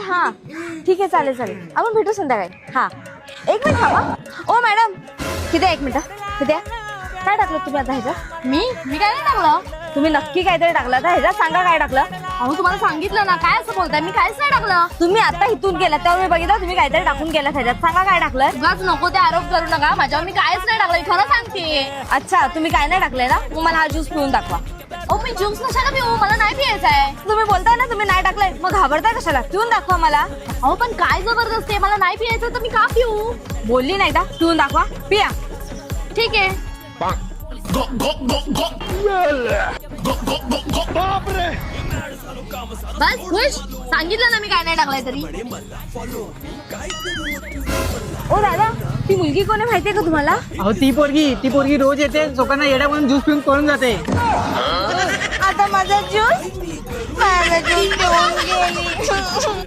अरे हा ठीक आहे, चालेल चालेल, आपण भेटू संध्याकाळी. हा एक मिनिट थांबा. ओ मॅडम, किती आहे? एक मिनिट, किती आहे? काय टाकलं तुम्ही आता ह्याच्यात? मी काय नाही टाकलं. तुम्ही नक्की काहीतरी टाकलं आता ह्याच्यात, सांगा काय टाकलं. अहो तुम्हाला सांगितलं ना, काय असं बोलताय, मी काहीच नाही टाकलं. तुम्ही आता इथून गेला तेव्हा मी बघितलं तुम्ही काहीतरी टाकून गेला ह्याच्यात, सांगा काय टाकलं. उगाच नको ते आरोप करू नका माझ्यावर, मी काहीच नाही टाकलं, खरं सांगते. अच्छा, तुम्ही काय नाही टाकलंय ना, मग मला हा ज्यूस पिऊन दाखवा. अहो मी ज्यूस नशाला पिऊ, मला नाही पियायचा आहे. तुम्ही बोलताय ना तुम्ही नाही टाकलंय, मग घाबरताय कशाला, पिऊन दाखवा मला. अहो पण काय जबरदस्ती आहे, मला नाही पियायचं तर मी का पिऊ. बोलली नाही का, पिऊन दाखवा, पिया. ठीक आहे. बस खुश, सांगितलं ना मी काय नाही टाकलंय तरी. ओ दादा, ती मुलगी कोण आहे माहितीये का तुम्हाला? अहो ती पोरगी रोज येते, लोकांना येड्या म्हणून ज्यूस पिऊन पळून जाते. आता माझा ज्यूस पिऊन गेली.